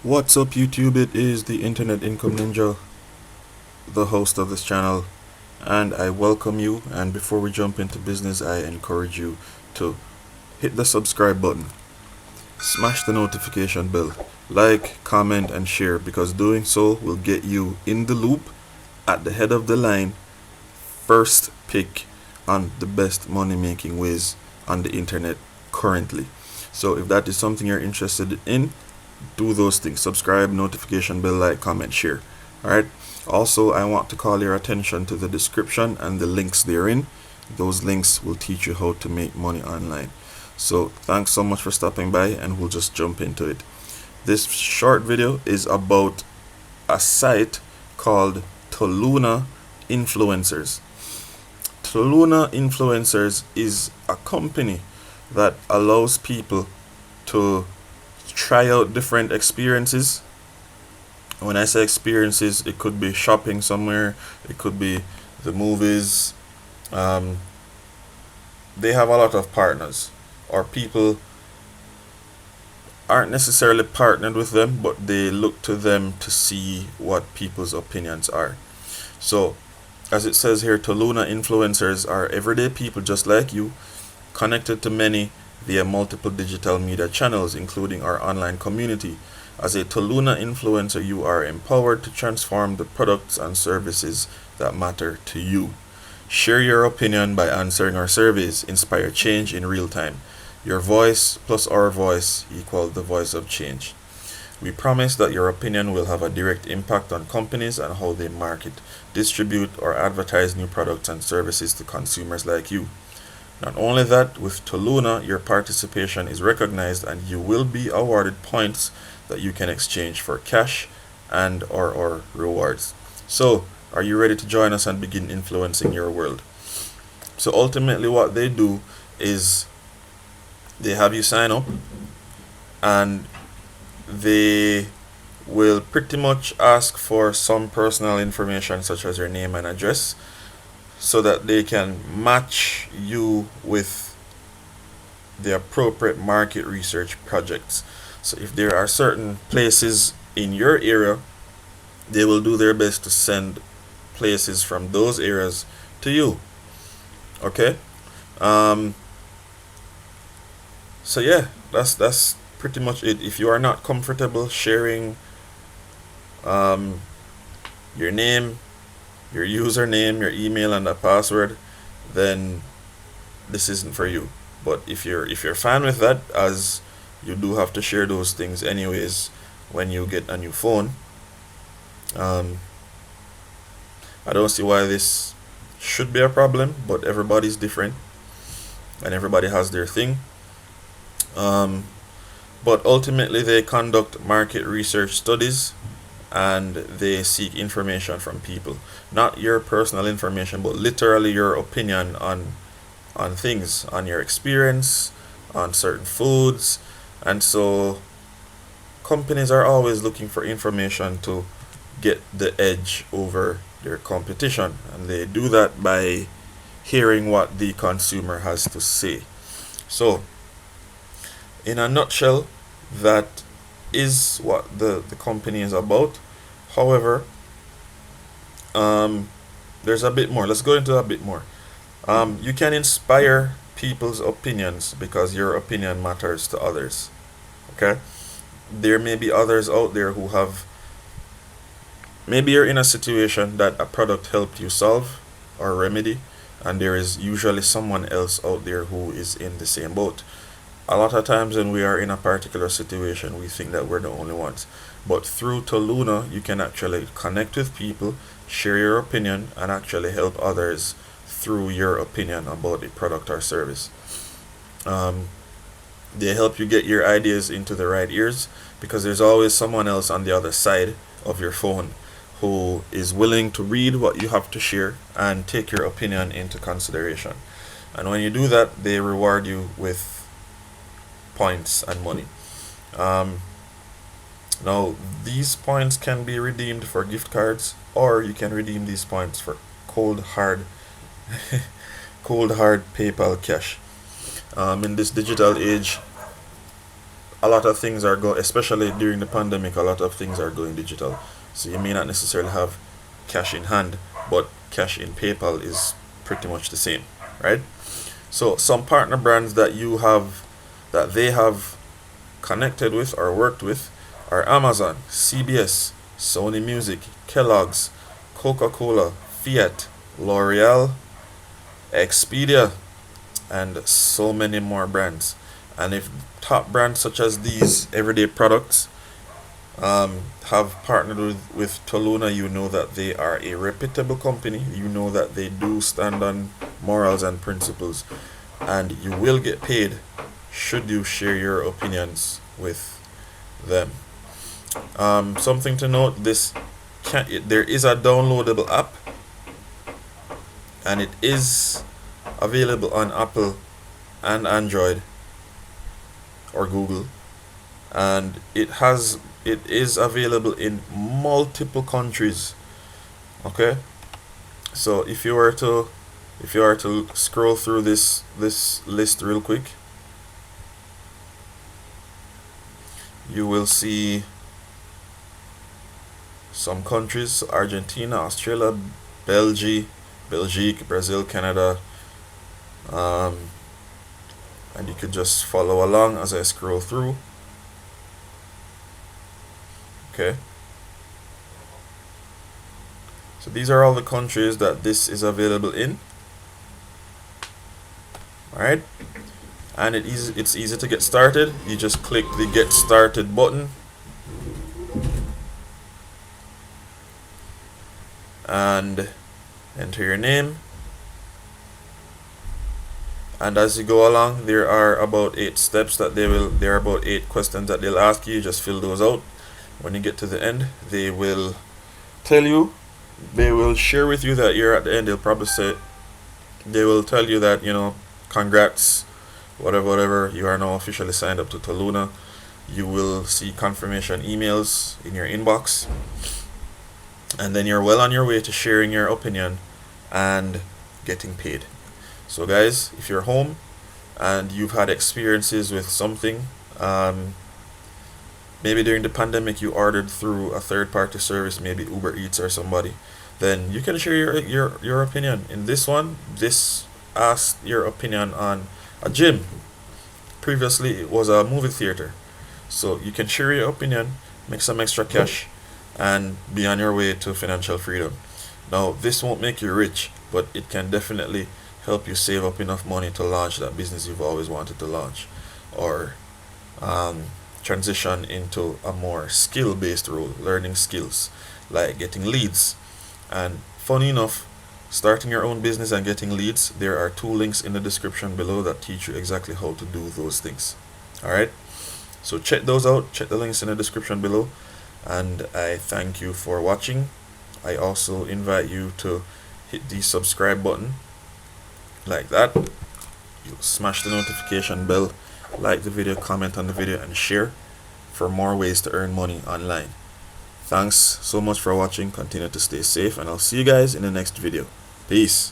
What's up YouTube, it is the Internet Income Ninja, the host of this channel, and I welcome you. And before we jump into business, I encourage you to hit the subscribe button, smash the notification bell, like, comment and share, because doing so will get you in the loop, at the head of the line, first pick on the best money making ways on the internet currently. So if that is something you're interested in, do those things: subscribe, notification bell, like, comment, share. Alright, also I want to call your attention to the description and the links therein. Those links will teach you how to make money online. So thanks so much for stopping by, and we'll just jump into it. This short video is about a site called Toluna Influencers. Toluna Influencers is a company that allows people to try out different experiences. When I say experiences, it could be shopping somewhere, it could be the movies. They have a lot of partners, or people aren't necessarily partnered with them, but they look to them to see what people's opinions are. So as it says here, Toluna influencers are everyday people just like you, connected to many via multiple digital media channels, including our online community. As a Toluna influencer, you are empowered to transform the products and services that matter to you. Share your opinion by answering our surveys. Inspire change in real time. Your voice plus our voice equals the voice of change. We promise that your opinion will have a direct impact on companies and how they market, distribute, or advertise new products and services to consumers like you. Not only that, with Toluna, your participation is recognized and you will be awarded points that you can exchange for cash and or rewards. So, are you ready to join us and begin influencing your world? So ultimately what they do is they have you sign up, and they will pretty much ask for some personal information such as your name and address, so that they can match you with the appropriate market research projects. So if there are certain places in your area, they will do their best to send places from those areas to you. Okay? So yeah, that's pretty much it. If you are not comfortable sharing your name, your username, your email, and a password, then this isn't for you. But if you're fine with that, as you do have to share those things anyways when you get a new phone, I don't see why this should be a problem. But everybody's different and everybody has their thing. But ultimately they conduct market research studies, and they seek information from people, not your personal information, but literally your opinion on things, on your experience, on certain foods. And so companies are always looking for information to get the edge over their competition, and they do that by hearing what the consumer has to say. So in a nutshell, that is what the company is about. However, there's a bit more. Let's go into a bit more. You can inspire people's opinions because your opinion matters to others. Okay? There may be others out there who have, maybe you're in a situation that a product helped you solve or remedy, and there is usually someone else out there who is in the same boat. A lot of times when we are in a particular situation, we think that we're the only ones. But through Toluna, you can actually connect with people, share your opinion, and actually help others through your opinion about a product or service. They help you get your ideas into the right ears, because there's always someone else on the other side of your phone who is willing to read what you have to share and take your opinion into consideration. And when you do that, they reward you with points and money. Now these points can be redeemed for gift cards, or you can redeem these points for cold hard PayPal cash. In this digital age, a lot of things are especially during the pandemic, a lot of things are going digital. So you may not necessarily have cash in hand, but cash in PayPal is pretty much the same, right? So some partner brands that they have connected with or worked with are Amazon, CBS, Sony Music, Kellogg's, Coca-Cola, Fiat, L'Oreal, Expedia, and so many more brands. And if top brands such as these everyday products have partnered with Toluna, you know that they are a reputable company. You know that they do stand on morals and principles, and you will get paid should you share your opinions with them. Something to note: there is a downloadable app, and it is available on Apple and Android or Google, and it is available in multiple countries. Okay, so if you were to scroll through this list real quick, you will see some countries: Argentina, Australia, Belgique, Brazil, Canada, and you could just follow along as I scroll through. Okay, so these are all the countries that this is available in. Alright, and it's easy to get started. You just click the get started button, and enter your name. And as you go along, there are about 8 steps that there are about 8 questions that they'll ask you. Just fill those out. When you get to the end, they will share with you that you're at the end. They will tell you that, congrats, whatever, you are now officially signed up to Toluna. You will see confirmation emails in your inbox, and then you're well on your way to sharing your opinion and getting paid. So guys, if you're home and you've had experiences with something, maybe during the pandemic you ordered through a third-party service, maybe Uber Eats or somebody, then you can share your opinion. In this one, this asked your opinion on a gym. Previously it was a movie theater. So you can share your opinion, make some extra cash, and be on your way to financial freedom. Now, this won't make you rich, but it can definitely help you save up enough money to launch that business you've always wanted to launch, or transition into a more skill-based role, learning skills like getting leads. And funny enough, starting your own business and getting leads, there are 2 links in the description below that teach you exactly how to do those things. Alright, so check those out, check the links in the description below, and I thank you for watching. I also invite you to hit the subscribe button like that. You smash the notification bell, like the video, comment on the video, and share for more ways to earn money online. Thanks so much for watching. Continue to stay safe, and I'll see you guys in the next video. Peace.